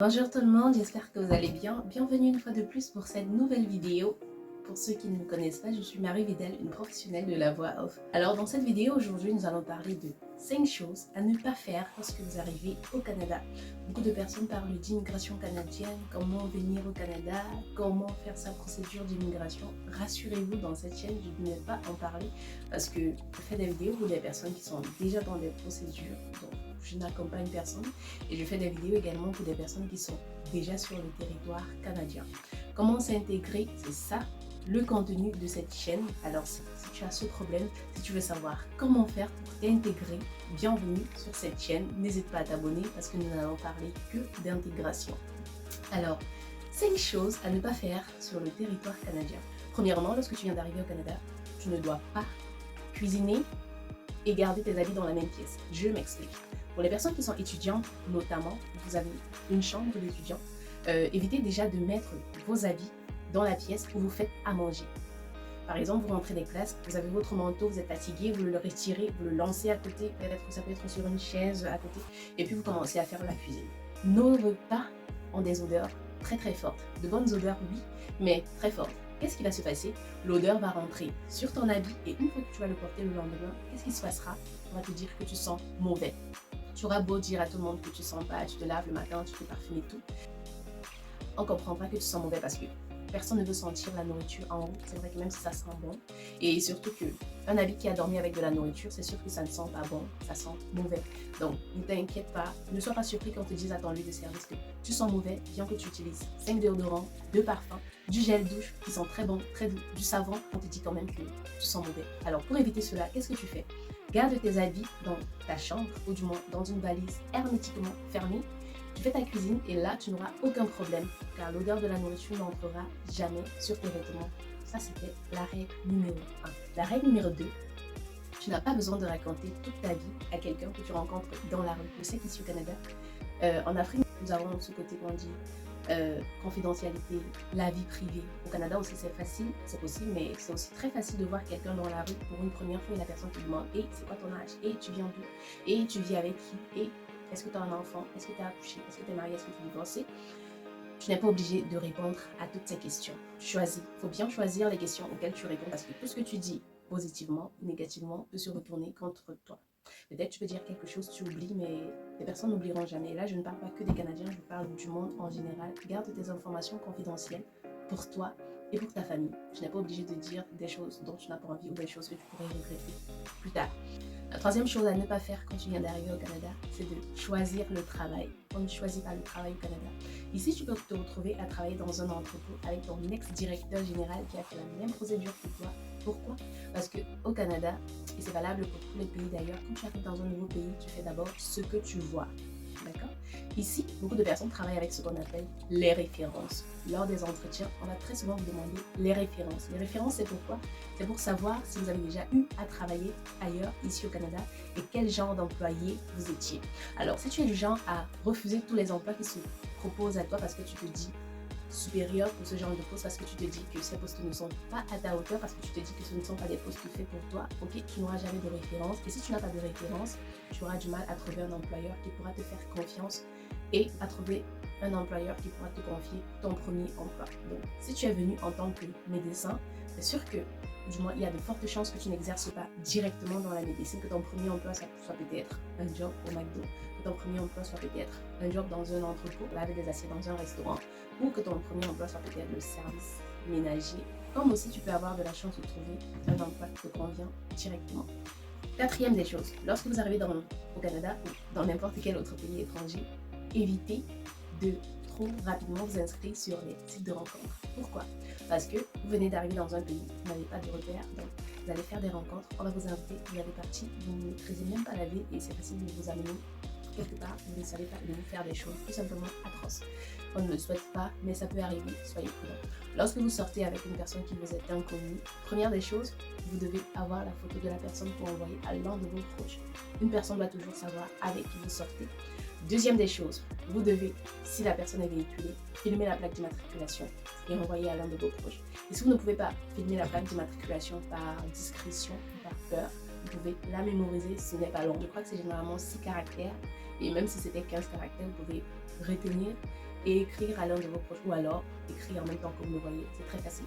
Bonjour tout le monde, j'espère que vous allez bien. Bienvenue une fois de plus pour cette nouvelle vidéo. Pour ceux qui ne me connaissent pas, je suis Marie Vidal, une professionnelle de la voix off. Alors dans cette vidéo aujourd'hui, nous allons parler de 5 choses à ne pas faire lorsque vous arrivez au Canada. Beaucoup de personnes parlent d'immigration canadienne, comment venir au Canada, comment faire sa procédure d'immigration. Rassurez-vous, dans cette chaîne, je ne vais pas en parler parce que je fais des vidéos pour des personnes qui sont déjà dans des procédures. Donc, je n'accompagne personne et je fais des vidéos également pour des personnes qui sont déjà sur le territoire canadien. Comment s'intégrer, c'est ça le contenu de cette chaîne. Alors si tu as ce problème, si tu veux savoir comment faire pour t'intégrer, bienvenue sur cette chaîne. N'hésite pas à t'abonner parce que nous n'allons parler que d'intégration. Alors, 5 choses à ne pas faire sur le territoire canadien. Premièrement, lorsque tu viens d'arriver au Canada, tu ne dois pas cuisiner et garder tes habits dans la même pièce. Je m'explique. Pour les personnes qui sont étudiantes, notamment, vous avez une chambre d'étudiant, évitez déjà de mettre vos habits dans la pièce où vous faites à manger. Par exemple, vous rentrez des classes, vous avez votre manteau, vous êtes fatigué, vous le retirez, vous le lancez à côté, peut-être que ça peut être sur une chaise à côté, et puis vous commencez à faire la cuisine. Nos repas ont des odeurs très très fortes. De bonnes odeurs, oui, mais très fortes. Qu'est-ce qui va se passer? L'odeur va rentrer sur ton habit et une fois que tu vas le porter le lendemain, qu'est-ce qui se passera? On va te dire que tu sens mauvais. Tu auras beau dire à tout le monde que tu sens pas, tu te laves le matin, tu te parfumes et tout. On comprendra que tu sens mauvais parce que personne ne veut sentir la nourriture en haut. C'est vrai que même si ça sent bon. Et surtout qu'un habit qui a dormi avec de la nourriture, c'est sûr que ça ne sent pas bon, ça sent mauvais. Donc ne t'inquiète pas, ne sois pas surpris quand on te dise à ton lieu de service que tu sens mauvais, bien que tu utilises 5 déodorants, 2 parfums, du gel douche qui sont très bons, très doux, du savon, on te dit quand même que tu sens mauvais. Alors pour éviter cela, qu'est-ce que tu fais? Garde tes habits dans ta chambre, ou du moins dans une valise hermétiquement fermée. Tu fais ta cuisine et là, tu n'auras aucun problème car l'odeur de la nourriture n'entrera jamais sur tes vêtements. Ça, c'était la règle numéro 1. La règle numéro 2, tu n'as pas besoin de raconter toute ta vie à quelqu'un que tu rencontres dans la rue. Je sais qu'ici au Canada, en Afrique, nous avons ce côté qu'on dit confidentialité, la vie privée. Au Canada aussi, c'est facile, c'est possible, mais c'est aussi très facile de voir quelqu'un dans la rue pour une première fois et la personne te demande hey, c'est quoi ton âge? Et tu viens d'où? Et tu vis avec qui? Et est-ce que tu as un enfant? Est-ce que tu as accouché? Est-ce que tu es marié? Est-ce que tu es divorcé? Tu n'es pas obligé de répondre à toutes ces questions. Choisis. Il faut bien choisir les questions auxquelles tu réponds parce que tout ce que tu dis positivement ou négativement peut se retourner contre toi. Peut-être tu peux dire quelque chose, tu oublies, mais les personnes n'oublieront jamais. Et là, je ne parle pas que des Canadiens, je parle du monde en général. Garde tes informations confidentielles pour toi et pour ta famille. Tu n'es pas obligé de dire des choses dont tu n'as pas envie ou des choses que tu pourrais regretter plus tard. La troisième chose à ne pas faire quand tu viens d'arriver au Canada, c'est de choisir le travail. On ne choisit pas le travail au Canada. Ici, tu peux te retrouver à travailler dans un entrepôt avec ton ex-directeur général qui a fait la même procédure que toi. Pourquoi? Parce qu'au Canada, et c'est valable pour tous les pays d'ailleurs, quand tu arrives dans un nouveau pays, tu fais d'abord ce que tu vois. D'accord? Ici, beaucoup de personnes travaillent avec ce qu'on appelle les références. Lors des entretiens, on va très souvent vous demander les références. Les références, c'est pourquoi? C'est pour savoir si vous avez déjà eu à travailler ailleurs, ici au Canada, et quel genre d'employé vous étiez. Alors, si tu es du genre à refuser tous les emplois qui se proposent à toi parce que tu te dis supérieur pour ce genre de poste, parce que tu te dis que ces postes ne sont pas à ta hauteur, parce que tu te dis que ce ne sont pas des postes faits pour toi, ok, tu n'auras jamais de référence. Et si tu n'as pas de référence, tu auras du mal à trouver un employeur qui pourra te faire confiance et à trouver un employeur qui pourra te confier ton premier emploi. Donc, si tu es venu en tant que médecin, c'est sûr que, du moins, il y a de fortes chances que tu n'exerces pas directement dans la médecine, que ton premier emploi soit peut-être un job au McDo, que ton premier emploi soit peut-être un job dans un entrepôt, laver des assiettes dans un restaurant, ou que ton premier emploi soit peut-être le service ménager, comme aussi tu peux avoir de la chance de trouver un emploi qui te convient directement. Quatrième des choses, lorsque vous arrivez au Canada ou dans n'importe quel autre pays étranger, évitez de trop rapidement vous inscrire sur les sites de rencontres. Pourquoi? Parce que vous venez d'arriver dans un pays, vous n'avez pas de repères, donc vous allez faire des rencontres, on va vous inviter, il y a des parties, vous ne maîtrisez même pas la vie et c'est facile de vous amener quelque part, vous ne savez pas, de vous faire des choses tout simplement atroces. On ne le souhaite pas, mais ça peut arriver, soyez prudents. Lorsque vous sortez avec une personne qui vous est inconnue, première des choses, vous devez avoir la photo de la personne pour envoyer à l'un de vos proches. Une personne doit toujours savoir avec qui vous sortez. Deuxième des choses, vous devez, si la personne est véhiculée, filmer la plaque d'immatriculation et envoyer à l'un de vos proches. Et si vous ne pouvez pas filmer la plaque d'immatriculation par discrétion ou par peur, vous pouvez la mémoriser, ce n'est pas long. Je crois que c'est généralement 6 caractères et même si c'était 15 caractères, vous pouvez retenir et écrire à l'un de vos proches, ou alors écrire en même temps que vous le voyez, c'est très facile.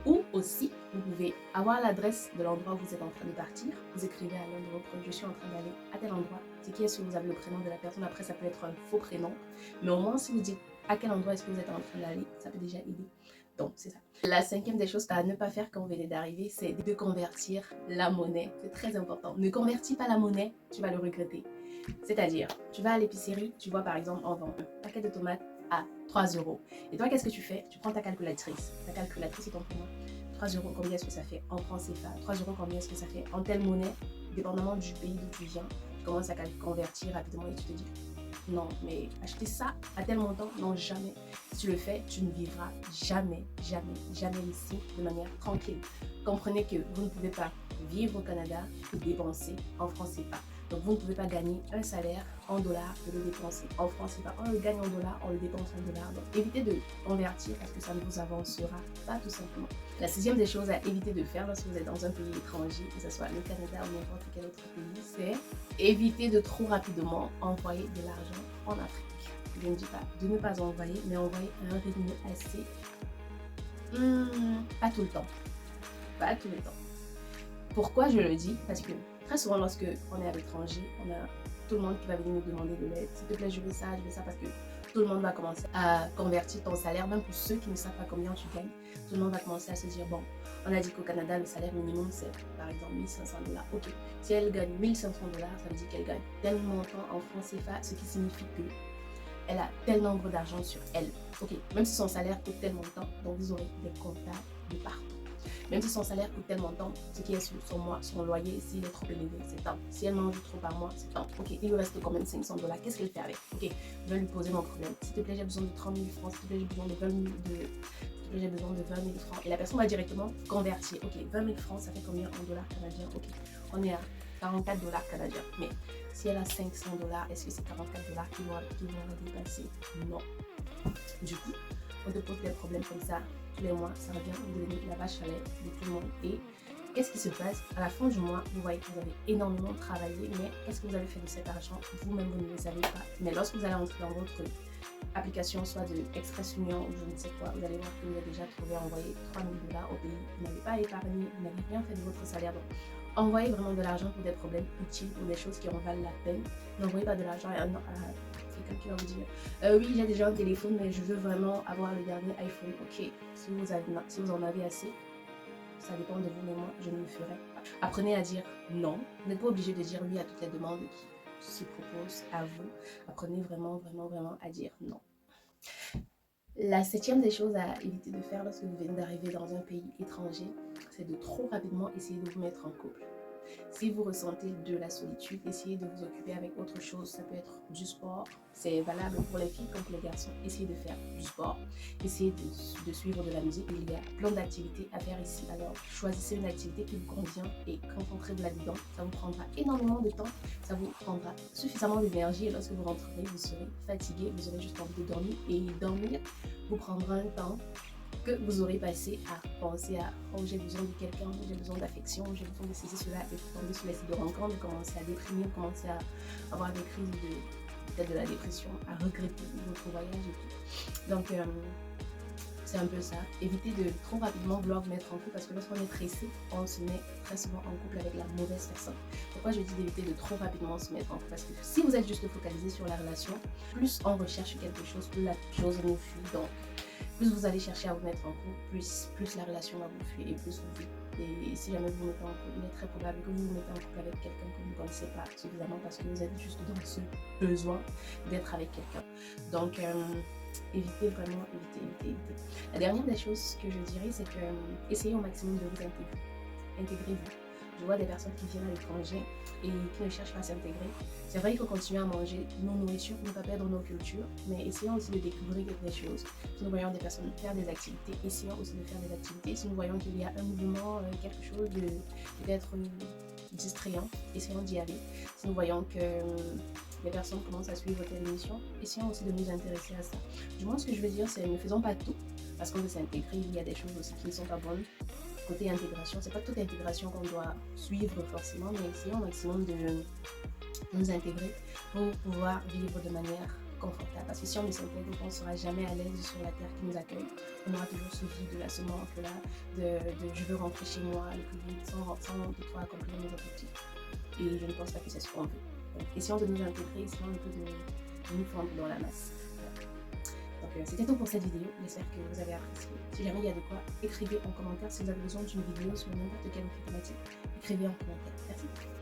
Ou aussi, vous pouvez avoir l'adresse de l'endroit où vous êtes en train de partir. Vous écrivez à l'un de vos proches, je suis en train d'aller à tel endroit. C'est qui est-ce que vous avez le prénom de la personne? Après, ça peut être un faux prénom. Mais au moins, si vous dites à quel endroit est-ce que vous êtes en train d'aller, ça peut déjà aider. Donc, c'est ça. La cinquième des choses à ne pas faire quand vous venez d'arriver, c'est de convertir la monnaie. C'est très important. Ne convertis pas la monnaie, tu vas le regretter. C'est-à-dire, tu vas à l'épicerie, tu vois par exemple, on vend un paquet de tomates à 3 euros. Et toi, qu'est-ce que tu fais? Tu prends ta calculatrice. Ta calculatrice est ton prénom. 3 euros, combien est-ce que ça fait en francs CFA? 3 euros, combien est-ce que ça fait en telle monnaie? Dépendamment du pays d'où tu viens, tu commences à convertir rapidement et tu te dis non, mais acheter ça à tel montant, non, jamais. Si tu le fais, tu ne vivras jamais, jamais, jamais ici de manière tranquille. Comprenez que vous ne pouvez pas vivre au Canada et dépenser en francs CFA. Donc, vous ne pouvez pas gagner un salaire en dollars et le dépenser en francs CFA. On le gagne en dollars, on le dépense en dollars. Donc, évitez de convertir parce que ça ne vous avancera pas tout simplement. La sixième des choses à éviter de faire lorsque vous êtes dans un pays étranger, que ce soit le Canada ou n'importe quel autre pays, c'est éviter de trop rapidement envoyer de l'argent en Afrique. Je ne dis pas de ne pas envoyer, mais envoyer à un rythme assez... pas tout le temps. Pas tout le temps. Pourquoi je le dis? Parce que très souvent, lorsque on est à l'étranger, on a tout le monde qui va venir nous demander de l'aide. S'il te plaît, je veux ça, parce que tout le monde va commencer à convertir ton salaire, même pour ceux qui ne savent pas combien tu gagnes. Tout le monde va commencer à se dire, bon, on a dit qu'au Canada, le salaire minimum, c'est par exemple 1500 dollars. Ok, si elle gagne 1500 dollars, ça veut dire qu'elle gagne tel montant en francs CFA, ce qui signifie que elle a tel nombre d'argent sur elle. Ok, même si son salaire coûte tel montant, donc vous aurez des comptables de partout. Même si son salaire coûte tel montant, ce qui est sur son loyer, s'il est trop élevé, c'est tant. Si elle mange trop par mois, c'est tant. Ok, il lui reste quand même 500 dollars. Qu'est-ce qu'elle fait avec? Ok, je vais lui poser mon problème. S'il te plaît, j'ai besoin de 30 000 francs. S'il te plaît, j'ai besoin de 20 000 j'ai besoin de 20 000 francs. Et la personne va directement convertir. Ok, 20 000 francs, ça fait combien en dollars canadiens? Ok, on est à 44 dollars canadiens. Mais si elle a 500 dollars, est-ce que c'est 44 dollars qui vont la dépasser? Non. Du coup, on te pose des problèmes comme ça tous les mois, ça revient vous donner la vache à lait de tout le monde. Et qu'est-ce qui se passe? À la fin du mois, vous voyez que vous avez énormément travaillé, mais qu'est-ce que vous avez fait de cet argent? Vous-même, vous ne le savez pas. Mais lorsque vous allez entrer dans votre application, soit de Express Union ou je ne sais quoi, vous allez voir que vous avez déjà trouvé envoyé 3 000 dollars au pays. Vous n'avez pas épargné, vous n'avez rien fait de votre salaire. Donc, envoyez vraiment de l'argent pour des problèmes utiles, pour des choses qui en valent la peine. N'envoyez pas de l'argent à quelqu'un qui va vous dire oui, j'ai déjà un téléphone, mais je veux vraiment avoir le dernier iPhone. Ok, si vous en avez assez, ça dépend de vous, mais moi, je ne le ferai pas. Apprenez à dire non. Vous n'êtes pas obligé de dire oui à toutes les demandes qui se proposent à vous. Apprenez vraiment, vraiment, vraiment à dire non. La septième des choses à éviter de faire lorsque vous venez d'arriver dans un pays étranger, c'est de trop rapidement essayer de vous mettre en couple. Si vous ressentez de la solitude, essayez de vous occuper avec autre chose. Ça peut être du sport. C'est valable pour les filles comme pour les garçons. Essayez de faire du sport. Essayez de suivre de la musique. Il y a plein d'activités à faire ici. Alors, choisissez une activité qui vous convient et concentrez-vous là-dedans. Ça vous prendra énormément de temps. Ça vous prendra suffisamment d'énergie. Et lorsque vous rentrerez, vous serez fatigué. Vous aurez juste envie de dormir. Et dormir vous prendra un temps que vous aurez passé à penser à oh, j'ai besoin de quelqu'un, j'ai besoin d'affection, j'ai besoin de ceci, cela, et vous tombez sur les sites de rencontres, de commencer à déprimer, commencer à avoir des crises peut-être de la dépression, à regretter votre voyage et tout. Donc c'est un peu ça. Évitez de trop rapidement vouloir vous mettre en couple parce que lorsqu'on est pressé, on se met très souvent en couple avec la mauvaise personne. Pourquoi je dis d'éviter de trop rapidement se mettre en couple? Parce que si vous êtes juste focalisé sur la relation, plus on recherche quelque chose, plus la chose nous fuit. Donc plus vous allez chercher à vous mettre en couple, plus la relation va vous fuir et plus vous fuit. Et si jamais vous vous mettez en couple, il est très probable que vous vous mettez en couple avec quelqu'un que vous ne connaissez pas suffisamment parce que vous êtes juste dans ce besoin d'être avec quelqu'un. Donc, évitez vraiment, évitez. La dernière des choses que je dirais, c'est que essayez au maximum de vous intégrer. Intégrez-vous. Je vois des personnes qui viennent à l'étranger et qui ne cherchent pas à s'intégrer. C'est vrai qu'il faut continuer à manger nos nourritures pour ne pas perdre nos cultures, mais essayons aussi de découvrir des choses. Si nous voyons des personnes faire des activités, essayons aussi de faire des activités. Si nous voyons qu'il y a un mouvement, quelque chose de peut-être distrayant, essayons d'y aller. Si nous voyons que les personnes commencent à suivre telle émission, essayons aussi de nous intéresser à ça. Du moins, ce que je veux dire, c'est ne faisons pas tout, parce qu'on veut s'intégrer, il y a des choses aussi qui ne sont pas bonnes. Côté intégration, c'est pas toute intégration qu'on doit suivre forcément, mais essayons au maximum de nous intégrer pour pouvoir vivre de manière confortable. Parce que si on ne s'intègre pas, on ne sera jamais à l'aise sur la terre qui nous accueille. On aura toujours ce vide, là, ce manque-là, de je veux rentrer chez moi le plus vite sans toutefois accomplir mes objectifs. Et je ne pense pas que c'est ce qu'on veut. Donc, essayons de nous intégrer, essayons un peu de nous fondre dans la masse. Voilà. Donc c'était tout pour cette vidéo, j'espère que vous avez apprécié. Si jamais il y a de quoi, écrivez en commentaire. Si vous avez besoin d'une vidéo sur n'importe quelle autre thématique, écrivez en commentaire. Merci.